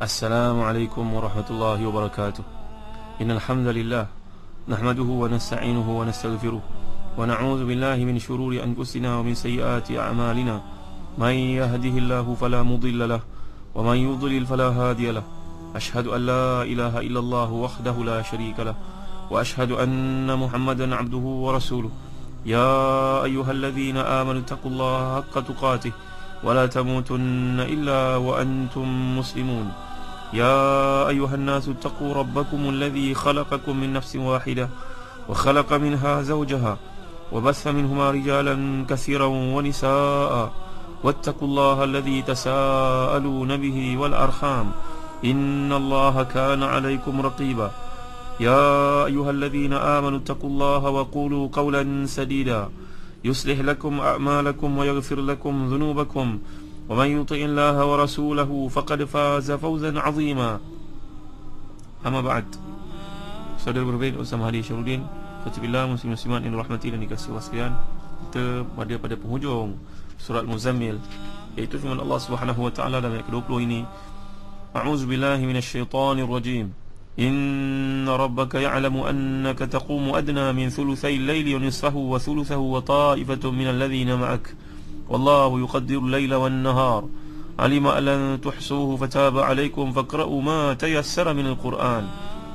السلام عليكم ورحمة الله وبركاته. إن الحمد لله نحمده ونستعينه ونستغفره ونعوذ بالله من شرور أنفسنا ومن سيئات أعمالنا. من يهده الله فلا مضل له ومن يضلل فلا هادي له. أشهد أن لا إله إلا الله وحده لا شريك له وأشهد أن محمدا عبده ورسوله. يا أيها الذين آمنوا اتقوا الله حق تقاته ولا تموتن إلا وأنتم مسلمون. يا أيها الناس اتقوا ربكم الذي خلقكم من نفس واحدة وخلق منها زوجها وبث منهما رجالا كثيرا ونساء واتقوا الله الذي تساءلون به والأرحام إن الله كان عليكم رقيبا. يا أيها الذين آمنوا اتقوا الله وقولوا قولا سديدا يصلح لكم أعمالكم ويغفر لكم ذنوبكم ومن يطع الله ورسوله فقد فاز فوزا عظيما. أما بعد, saudara berbeda Ustaz Mahdi Syarudin, Katibillah muslim-muslimat yang dirahmati dan dikasihi Allah sekalian, kita berada pada penghujung surat Muzammil, iaitu firman Allah Subhanahu wa taala dalam ayat ke-20 ini, A'udzubillahi minasyaitonir rajim. Inna rabbaka ya'lamu annaka taqumu adna min thulutsay al-laili wa nisfahu wa thuluthahu wa ta'ifatun minal ladzina ma'ak wallahu yuqaddiru al-laila wan-nahar alima an lan tuhsuhu fataba 'alaykum faqra'u ma tayassara min al-Qur'an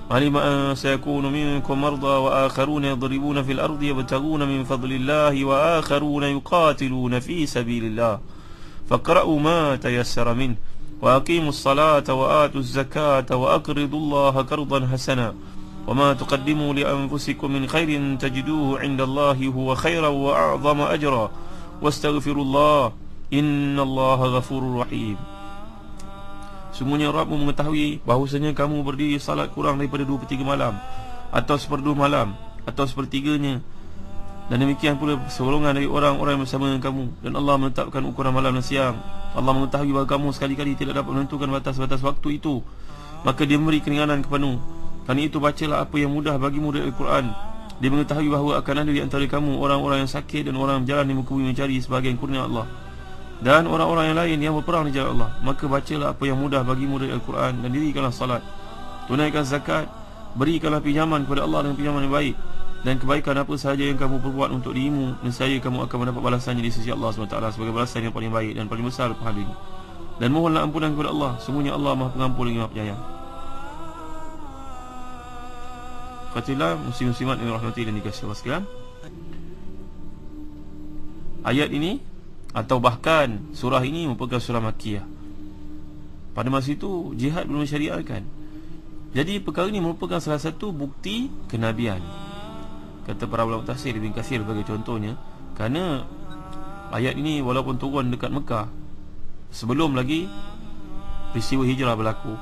alima an sayakunu minkum marda wa akharuna yadribuna fil ardi yabtaghuna min fadlillahi wa akharuna yuqatiluna fi sabilillah faqra'u ma tayassara minhu وأقيموا الصلاة وآتوا الزكاة وأقرضوا الله قرضا حسنا وما تقدموا لأنفسكم من خير تجدوه عند الله هو خيرا وأعظم أجرا واستغفروا الله إن الله غفور رحيم. Sungguhnya Rabbmu mengetahui bahawasanya kamu berdiri salat kurang daripada 2/3 malam atau 1/2 malam atau 1/3-nya, dan demikian pula segolongan dari orang-orang yang bersama dengan kamu, dan Allah menetapkan ukuran malam dan siang. Allah mengetahui bahawa kamu sekali-kali tidak dapat menentukan batas-batas waktu itu, maka dia memberi keringanan kepadamu. Kerana itu bacalah apa yang mudah bagimu dari Al-Quran. Dia mengetahui bahawa akan ada di antara kamu orang-orang yang sakit dan orang berjalan di muka bumi mencari sebahagian kurnia Allah, dan orang-orang yang lain yang berperang di jalan Allah. Maka bacalah apa yang mudah bagimu dari Al-Quran dan dirikanlah salat, tunaikan zakat, berikanlah pinjaman kepada Allah dengan pinjaman yang baik, dan kebaikan apa sahaja yang kamu perbuat untuk dirimu, nescaya kamu akan mendapat balasannya di sisi Allah SWT sebagai balasan yang paling baik dan paling besar pahalanya. Dan mohonlah ampunan kepada Allah, sungguhnya Allah Maha Pengampun lagi Maha Penyayang. Katilah muslim-muslimat yang dirahmati dan dikasihi Allah sekalian, ayat ini atau bahkan surah ini merupakan surah Makkiyah. Pada masa itu jihad belum disyariatkan. Jadi perkara ini merupakan salah satu bukti kenabian, kata para ulama tafsir, Ibn Katsir sebagai contohnya, kerana ayat ini walaupun turun dekat Mekah sebelum lagi peristiwa hijrah berlaku,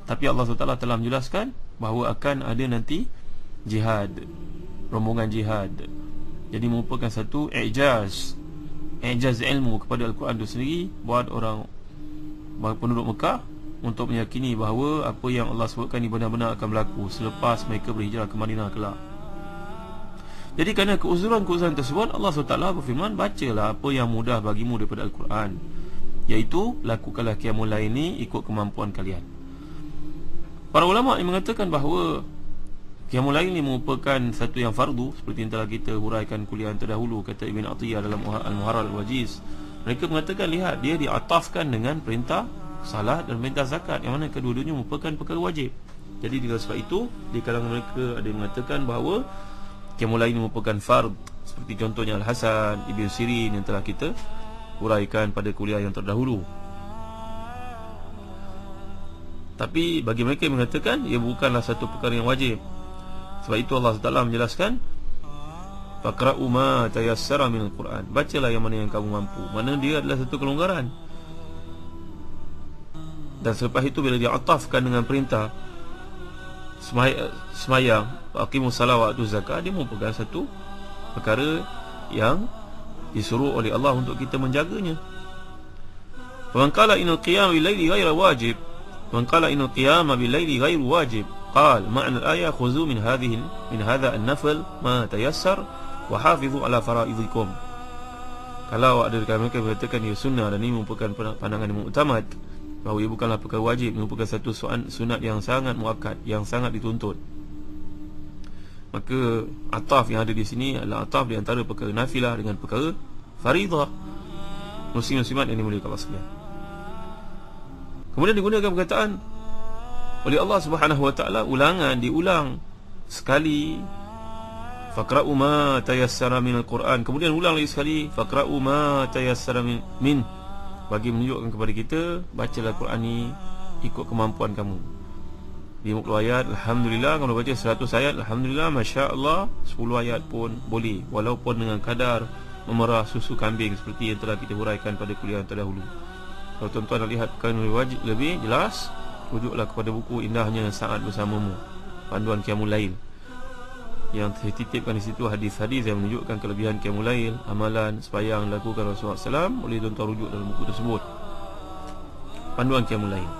tapi Allah SWT telah menjelaskan bahawa akan ada nanti jihad, rombongan jihad. Jadi merupakan satu ijaz ilmu kepada Al-Quran itu sendiri buat orang penduduk Mekah untuk meyakini bahawa apa yang Allah sebutkan ini benar-benar akan berlaku selepas mereka berhijrah ke Madinah kelak. Jadi kerana keuzuran-keuzuran tersebut, Allah SWT berfirman, bacalah apa yang mudah bagimu daripada Al-Quran, iaitu lakukanlah qiyamul lail ini ikut kemampuan kalian. Para ulama yang mengatakan bahawa qiyamul lail ini merupakan satu yang fardu, seperti yang telah kita huraikan kuliah terdahulu, kata Ibn Atiyah dalam Al-Muharrar Al-Wajiz. Mereka mengatakan, lihat, dia diatafkan dengan perintah salat dan perintah zakat, yang mana kedua-duanya merupakan perkara wajib. Jadi dengan sebab itu, di kalangan mereka ada yang mengatakan bahawa qiyamul lail ini merupakan fard, seperti contohnya Al-Hasan, Ibn Sirin yang telah kita huraikan pada kuliah yang terdahulu. Tapi bagi mereka yang mengatakan ia bukanlah satu perkara yang wajib, sebab itu Allah SWT menjelaskan, faqra'u ma tayassara minal Quran, bacalah yang mana yang kamu mampu. Mana dia adalah satu kelonggaran. Dan selepas itu bila diatafkan dengan perintah semayang, aqimus salat wa atuz zakat, dia merupakan satu perkara yang disuruh oleh Allah untuk kita menjaganya. Man qala inal qiyam bil laili ghairu wajib, man qala inal qiyam bil laili ghairu wajib, qal ma'na al-ayah khuzu min hadha an-nafl ma tayassar wa hafizu ala faraidikum. Kalau ada mereka mengatakan ia sunnah dan ini merupakan pandangan yang muktamad, bahawa ia bukanlah perkara wajib, merupakan satu sunat yang sangat muakkad, yang sangat dituntut. Maka ataf yang ada di sini adalah ataf di antara perkara nafilah dengan perkara faridah. Muslim-muslimat yang dimuliakan Allah sekalian. Kemudian digunakan perkataan oleh Allah Subhanahu wa taala, ulangan, diulang sekali, faqra'u ma tayassara minal Quran. Kemudian ulang lagi sekali, faqra'u ma tayassara min, bagi menunjukkan kepada kita, bacalah Quran ni ikut kemampuan kamu. 50 ayat, alhamdulillah. Kalau baca 100 ayat, alhamdulillah, masya-Allah. 10 ayat pun boleh, walaupun dengan kadar memerah susu kambing, seperti yang telah kita huraikan pada kuliah terdahulu. Kalau tuan-tuan nak lihat kan lebih jelas, rujuklah kepada buku Indahnya Saat Bersamamu, panduan Qiyamul Lail, yang tertitipkan di situ hadis-hadis yang menunjukkan kelebihan Qiyamul Lail, amalan sembahyang lakukan Rasulullah SAW. Boleh tuan-tuan rujuk dalam buku tersebut, panduan Qiyamul Lail,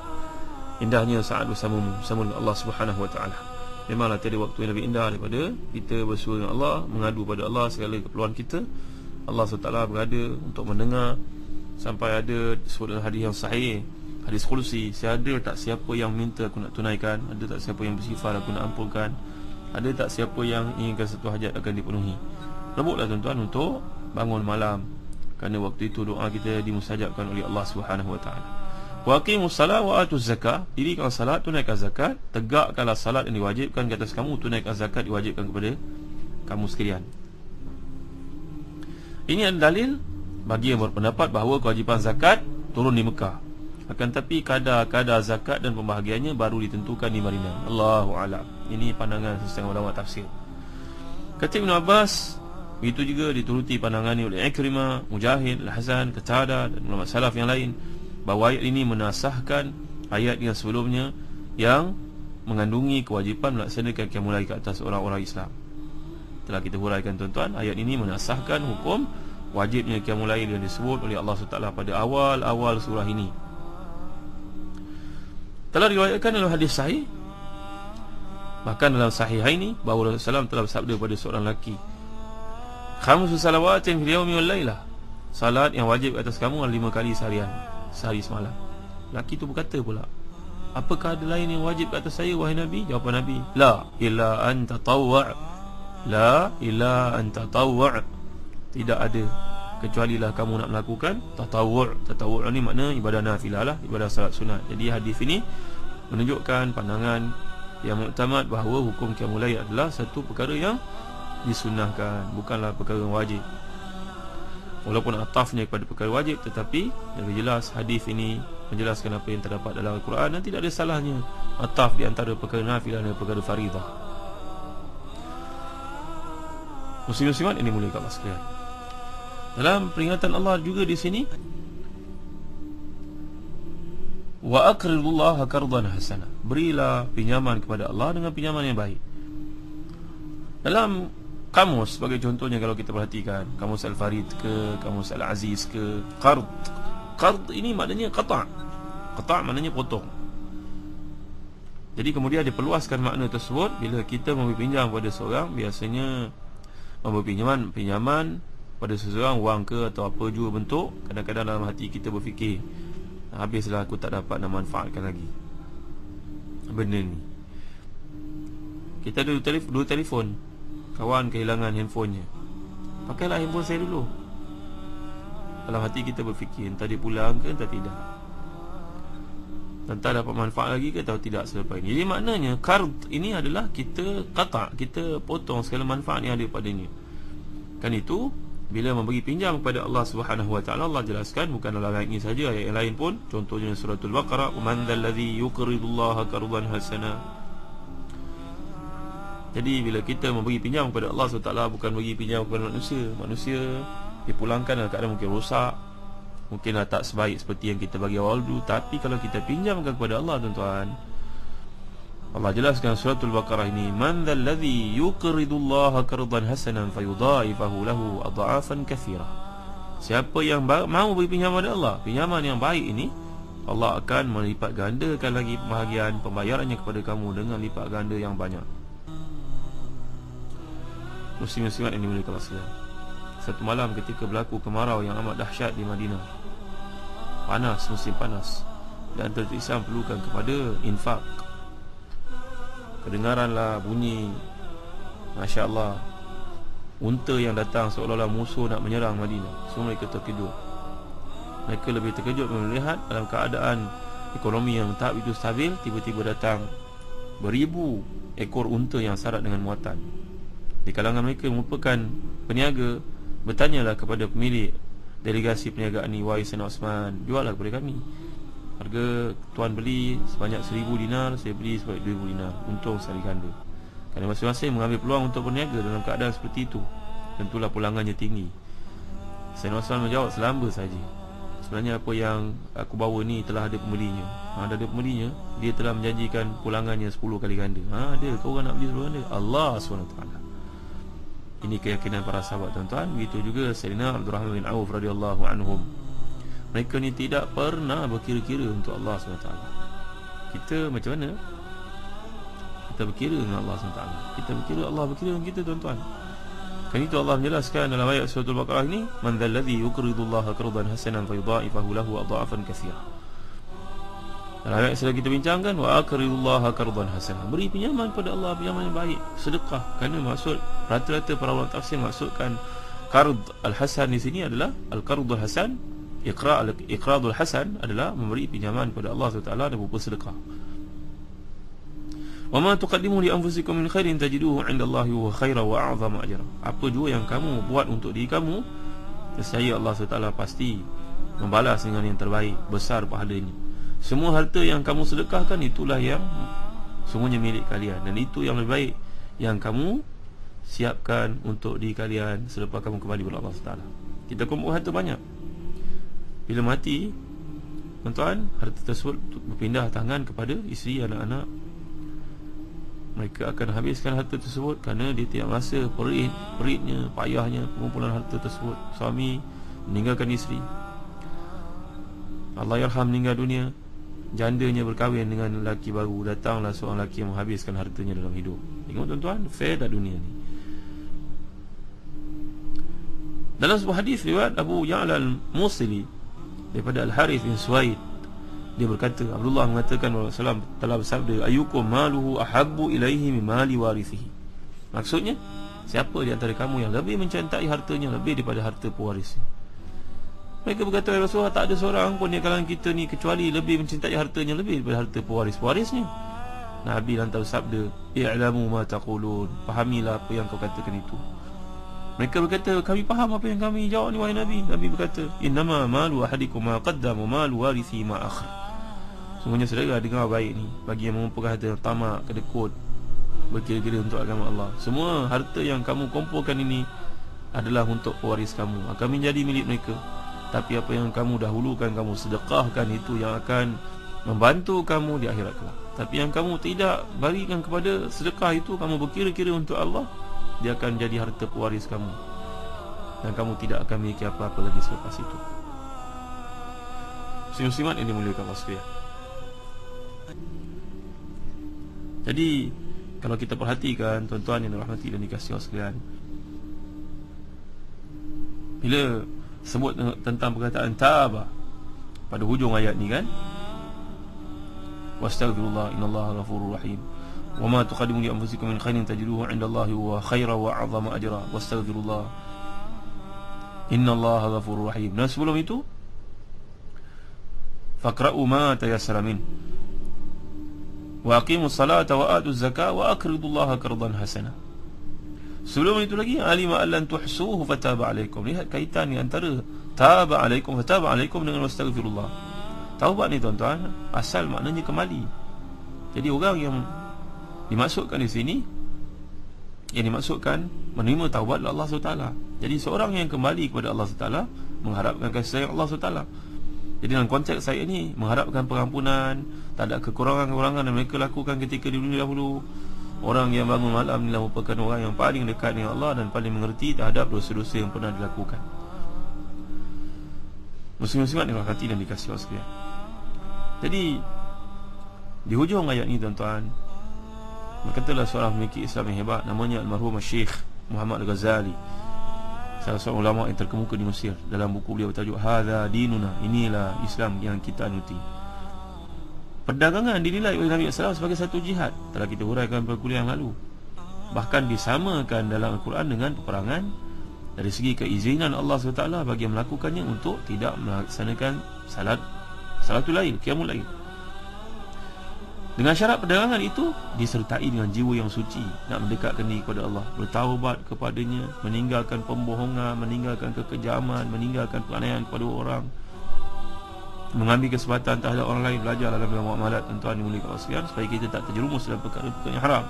Indahnya Saat Bersamamu, bersama dengan Allah Subhanahu wa taala. Memanglah tiada waktu yang lebih indah daripada kita bersua dengan Allah, mengadu pada Allah segala keperluan kita. Allah SWT berada untuk mendengar. Sampai ada disebut dalam hadis yang sahih, hadis qudsi, "Ada tak siapa yang minta aku nak tunaikan? Ada tak siapa yang bersifat aku nak ampunkan? Ada tak siapa yang inginkan satu hajat akan dipenuhi?" Rebutlah tuan-tuan untuk bangun malam, kerana waktu itu doa kita dimustajabkan oleh Allah Subhanahu wa taala. Wa aqimus salat wa atuz zakah. Dirikan salat, tunaikan zakat. Tegakkanlah salat yang diwajibkan ke atas kamu, tunaikan zakat diwajibkan kepada kamu sekalian. Ini adalah dalil bagi yang berpendapat bahawa kewajipan zakat turun di Mekah. Akan tapi kadar zakat dan pembahagiannya baru ditentukan di Madinah. Allahu a'lam. Ini pandangan setengah ulama tafsir. Kata Ibn Abbas, begitu juga dituruti pandangan ini oleh Ikrimah, Mujahid, Al-Hasan, Qatadah dan ulama salaf yang lain, bahawa ayat ini menasahkan ayat yang sebelumnya yang mengandungi kewajipan melaksanakan qiyamul lail ke atas orang-orang Islam. Telah kita huraikan tuan-tuan, ayat ini menasahkan hukum wajibnya qiyamul lail yang disebut oleh Allah SWT pada awal-awal surah ini. Telah diriwayatkan dalam hadis sahih, bahkan dalam Sahihaini, bahawa Rasulullah SAW telah bersabda pada seorang lelaki, "Khamsu salawatin fil yaumi wal lailah." Salat yang wajib atas kamu adalah 5 kali seharian, sehari semalam. Lelaki itu berkata pula, "Apakah ada lain yang wajib atas saya, wahai Nabi?" Jawapan Nabi, "La illa an tatawwa'." La illa an tatawwa'. Tidak ada kecuali lah kamu nak melakukan tatawwu'. Tatawwu' ni makna ibadah nafilah lah, ibadah salat sunat. Jadi hadis ini menunjukkan pandangan yang muktamad bahawa hukum qiyamul lail adalah satu perkara yang disunnahkan, bukanlah perkara yang wajib. Walaupun atafnya kepada perkara wajib, tetapi lebih jelas hadis ini menjelaskan apa yang terdapat dalam Al-Quran, dan tidak ada salahnya ataf di antara perkara nafilah dan perkara faridah. Muslim-muslimat ini mulia Allah sekalian. Dalam peringatan Allah juga di sini, wa aqridullaha qardan hasana. Berilah pinjaman kepada Allah dengan pinjaman yang baik. Dalam kamus, sebagai contohnya, kalau kita perhatikan kamus Al-Farid ke, kamus Al-Aziz ke, qard. Qard ini maknanya qata'. Qata' maknanya potong. Jadi kemudian diperluaskan makna tersebut bila kita memberi pinjam pada seorang. Biasanya memberi pinjaman pada seseorang, wang ke atau apa jua bentuk, kadang-kadang dalam hati kita berfikir, habislah aku tak dapat nak manfaatkan lagi benda ni. Kita ada dua telefon, kawan kehilangan handphonenya, pakailah handphone saya dulu. Dalam hati kita berfikir, entah dia pulang ke entah tidak, entah dapat manfaat lagi ke atau tidak selepas ini. Jadi maknanya qard ini adalah kita qata', kita potong segala manfaat yang ada padanya. Kan itu bila memberi pinjam kepada Allah Subhanahu wa taala, Allah jelaskan bukan dalam ayat ini saja, ayat yang lain pun, contohnya suratul Baqarah, man dzalladzi yuqridullaha qardan hasana. Jadi bila kita memberi pinjam kepada Allah SWT, bukan beri pinjam kepada manusia. Manusia dipulangkan dalam keadaan mungkin rosak, mungkinlah tak sebaik seperti yang kita bagi awal dulu. Tapi kalau kita pinjamkan kepada Allah, tuan-tuan, Allah jelaskan suratul Baqarah ini, man dzalladzi yuqridullaha qardan hasanan fayudha'ifahu lahu adha'afan katsira. Siapa yang mau beri pinjaman kepada Allah, pinjaman yang baik ini, Allah akan melipat gandakan lagi bahagian pembayarannya kepada kamu dengan lipat ganda yang banyak. Muslim-muslimat yang dimuliakan Allah sekalian, satu malam ketika berlaku kemarau yang amat dahsyat di Madinah, panas, musim panas, dan antara Islam perlukan kepada infak. Kedengaranlah bunyi, Masya Allah, unta yang datang seolah-olah musuh nak menyerang Madinah. Semua mereka terkejut. Mereka lebih terkejut melihat dalam keadaan ekonomi yang tahap itu stabil, tiba-tiba datang beribu ekor unta yang syarat dengan muatan. Di kalangan mereka yang merupakan peniaga, bertanyalah kepada pemilik delegasi perniagaan ni, wahai Sayyidina Osman, juallah kepada kami. Harga tuan beli sebanyak 1,000 dinar, saya beli sebanyak 2,000 dinar, untung sekali ganda. Kerana masing-masing mengambil peluang untuk berniaga dalam keadaan seperti itu. Tentulah pulangannya tinggi. Sayyidina Osman menjawab, selamba saja. Sebenarnya apa yang aku bawa ni telah ada pembelinya. Dah ada pembelinya, dia telah menjanjikan pulangannya 10 kali ganda. Ada, kau orang nak beli 10 ganda? Allah SWT. Ini keyakinan para sahabat, tuan-tuan. Begitu juga Sayyidina Abdul Rahman bin Auf radhiyallahu anhum. Mereka ni tidak pernah berkira-kira untuk Allah SWT. Kita macam mana? Kita berkira dengan Allah SWT. Kita berkira, Allah berkira dengan kita, tuan-tuan. Kan itu Allah menjelaskan dalam ayat surah Al-Baqarah ini, man dzalladzi yuqridullaha qardan hasanan fayudha'ifahu lahu adha'afan katsira. Dalam ayat sudah kita bincangkan, wa aqridullaha qardan hasanan, beri pinjaman pada Allah, pinjaman yang baik, sedekah. Kerana maksud rata-rata para ulama tafsir maksudkan qard al-hasan di sini adalah al-qardul hasan. Iqradul hasan adalah memberi pinjaman kepada Allah SWT dan berupa sedekah. Wa ma tuqaddimu li anfusikum min khairin tajiduhu 'indallahi wa khairan wa a'zama ajra. Apa jua yang kamu buat untuk diri kamu, nescaya Allah SWT pasti membalas dengan yang terbaik, besar pahalanya. Semua harta yang kamu sedekahkan, itulah yang semuanya milik kalian, dan itu yang lebih baik yang kamu siapkan untuk diri kalian selepas kamu kembali kepada Allah SWT. Kita kumpul harta banyak, bila mati, tuan-tuan, harta tersebut berpindah tangan kepada isteri, anak-anak. Mereka akan habiskan harta tersebut kerana dia tidak merasa peritnya, payahnya pengumpulan harta tersebut. Suami meninggalkan isteri, Allah yarham, meninggal dunia, jandanya berkahwin dengan lelaki baru, datanglah seorang lelaki yang menghabiskan hartanya dalam hidup. Tengok tuan-tuan, fair tak dunia ni? Dalam sebuah hadis riwayat Abu Ya'la al-Musili daripada Al-Harith bin Suwaid, dia berkata, Abdullah mengatakan Rasulullah telah bersabda, ayyukum maluhu ahabbu ilaihi min mali warithihi. Maksudnya, siapa di antara kamu yang lebih mencintai hartanya lebih daripada harta pewarisnya? Mereka berkata, ya Rasulullah, tak ada seorang pun di kalangan kita ni kecuali lebih mencintai hartanya lebih daripada harta pewarisnya. Nabi lantas bersabda, i'lamu ma taqulun, fahamilah apa yang kau katakan itu. Mereka berkata, kami faham apa yang kami jawab ni, wahai Nabi. Nabi berkata, innama malu ahadikum ma qaddama malu warithi ma akhir. Semuanya saudara dengar baik ni, bagi yang mengumpulkan harta, tamak, kedekut, berkira-kira untuk agama Allah. Semua harta yang kamu kumpulkan ini adalah untuk pewaris kamu, akan menjadi milik mereka. Tapi apa yang kamu dahulukan, kamu sedekahkan, itu yang akan membantu kamu di akhirat kelak. Tapi yang kamu tidak berikan kepada sedekah itu, kamu berkira-kira untuk Allah, dia akan jadi harta pewaris kamu, dan kamu tidak akan memiliki apa-apa lagi selepas itu. Muslimat yang dimuliakan Allah sekalian. Jadi kalau kita perhatikan, tuan-tuan yang dirahmati dan dikasihi Allah sekalian, bila sebut tentang perkataan taba pada hujung ayat ni kan, wastaghfirullah innallaha ghafurur rahim, wa ma tuqaddimu li anfusikum min khairin tajiduhu 'indallahi wa khairan wa 'azama ajra, wastaghfirullah innallaha ghafurur rahim. Dan sebelum itu, faqra'u ma tayassara min wa aqimus salata wa atuz zakata wa aqridullaha qardan hasana. Sebelum itu lagi, alima allan tuhsuhu fataba alaikum. Lihat kaitan ni antara taba alaikum, fataba alaikum dengan wastaghfirullah. Taubat ni tuan-tuan, asal maknanya kembali. Jadi orang yang dimaksudkan di sini, yang dimaksudkan menerima taubat Allah SWT. Jadi seorang yang kembali kepada Allah SWT, mengharapkan kasih sayang Allah SWT. Jadi dalam konteks saya ni, mengharapkan pengampunan, tak ada kekurangan-kekurangan yang mereka lakukan ketika di dunia dahulu. Orang yang bangun malam ni merupakan orang yang paling dekat dengan Allah dan paling mengerti terhadap dosa-dosa yang pernah dilakukan. Muslim-muslimat yang dirahmati dan dikasihi Allah sekalian. Jadi di hujung ayat ni tuan-tuan, berkatalah seorang memiliki Islam yang hebat, namanya almarhum Syekh Muhammad Al-Ghazali, salah seorang ulama yang terkemuka di Mesir. Dalam buku beliau bertajuk Hadza Dinuna, inilah Islam yang kita anuti. Perdagangan dinilai oleh Nabi SAW sebagai satu jihad. Telah kita huraikan pada kuliah yang lalu. Bahkan disamakan dalam Al-Quran dengan peperangan. Dari segi keizinan Allah SWT bagi yang melakukannya untuk tidak melaksanakan salatul lail, qiyamul lail. Dengan syarat perdagangan itu disertai dengan jiwa yang suci, nak mendekatkan diri kepada Allah, bertaubat kepadanya, meninggalkan pembohongan, meninggalkan kekejaman, meninggalkan penganiayaan kepada orang, mengambil kesempatan terhadap orang lain, belajar dalam muamalat, tuan-tuan dimuliakan Allah sekalian, supaya kita tak terjerumus dalam perkara-perkara yang haram.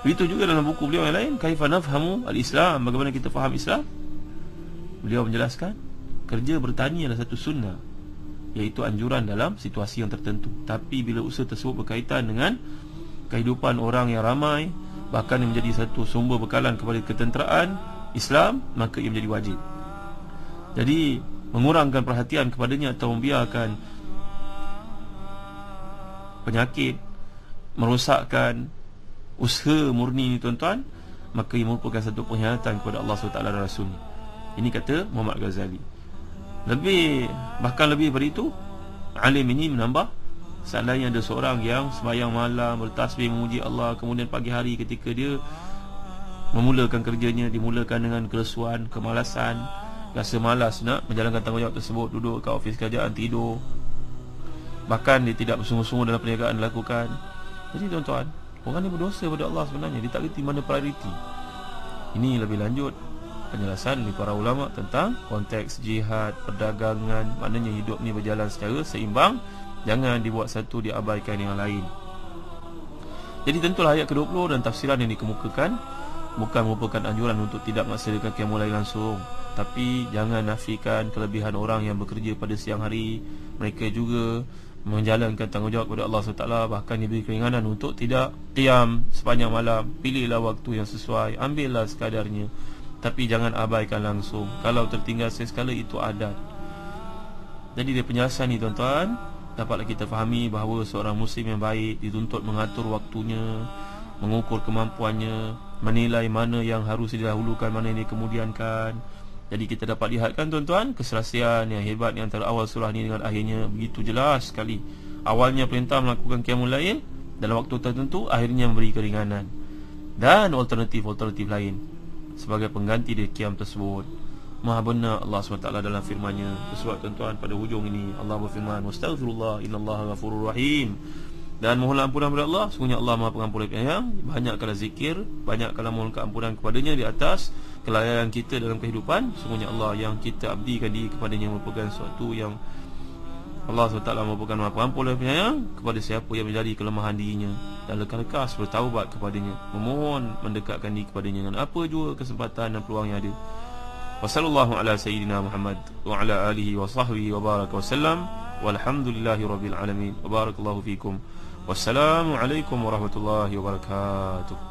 Begitu juga dalam buku beliau yang lain, Kaifa Nafhamu Al-Islam, bagaimana kita faham Islam. Beliau menjelaskan kerja bertani adalah satu sunnah, iaitu anjuran dalam situasi yang tertentu. Tapi bila usaha tersebut berkaitan dengan kehidupan orang yang ramai, bahkan yang menjadi satu sumber bekalan kepada ketenteraan Islam, maka ia menjadi wajib. Jadi mengurangkan perhatian kepadanya atau membiarkan penyakit merosakkan usaha murni ini, tuan-tuan, maka ia merupakan satu pengkhianatan kepada Allah SWT dan Rasul. Ini kata Muhammad Ghazali. Bahkan lebih daripada itu, alim ini menambah, seandainya ada seorang yang sembahyang malam, bertasbih, memuji Allah, kemudian pagi hari ketika dia memulakan kerjanya, dimulakan dengan kelesuan, kemalasan, rasa malas nak menjalankan tanggungjawab tersebut, duduk kat ofis kerajaan, tidur, bahkan dia tidak bersungguh-sungguh dalam perniagaan dilakukan. Jadi tuan-tuan, orang ni berdosa pada Allah sebenarnya. Dia tak reti mana prioriti. Ini lebih lanjut penjelasan dari para ulama tentang konteks jihad, perdagangan. Maknanya hidup ni berjalan secara seimbang, jangan dibuat satu diabaikan yang lain. Jadi tentulah ayat ke-20 dan tafsiran yang dikemukakan bukan merupakan anjuran untuk tidak melaksanakan qiyamul lail langsung, tapi jangan nafikan kelebihan orang yang bekerja pada siang hari. Mereka juga menjalankan tanggungjawab kepada Allah SWT, bahkan diberi keringanan untuk tidak qiyam sepanjang malam. Pilihlah waktu yang sesuai, ambillah sekadarnya, tapi jangan abaikan langsung. Kalau tertinggal sesekala, itu adat. Jadi dia penjelasan ni, tuan-tuan, dapatlah kita fahami bahawa seorang muslim yang baik dituntut mengatur waktunya, mengukur kemampuannya, menilai mana yang harus didahulukan, mana yang dikemudiankan. Jadi kita dapat lihatkan, tuan-tuan, keserasian yang hebat di antara awal surah ni dengan akhirnya begitu jelas sekali. Awalnya perintah melakukan qiyamul lail dalam waktu tertentu, akhirnya memberi keringanan dan alternatif lain sebagai pengganti dari qiyam tersebut. Maha benar Allah SWT dalam firman-Nya. Sebab tuan-tuan, pada hujung ini Allah berfirman, wastaghfirullah innallaha ghafurur rahim. Dan mohonlah ampunan kepada Allah, sungguhnya Allah Maha Pengampun lagi Penyayang. Banyakkanlah zikir, banyakkanlah mohon keampunan kepadanya di atas kelalaian kita dalam kehidupan. Sungguhnya Allah yang kita abdikan diri kepadanya merupakan sesuatu yang Allah SWT merupakan Maha Pengampun lagi Penyayang kepada siapa yang menjadi kelemahan dirinya dan lekas-lekas bertaubat kepadanya, memohon mendekatkan diri kepadanya dengan apa jua kesempatan dan peluang yang ada. Wassallallahu ala sayyidina Muhammad wa ala alihi wa sahbihi wa baraka wa sallam, walhamdulillahi rabbil alamin, wa barakallahu fikum. Wassalamualaikum warahmatullahi wabarakatuh.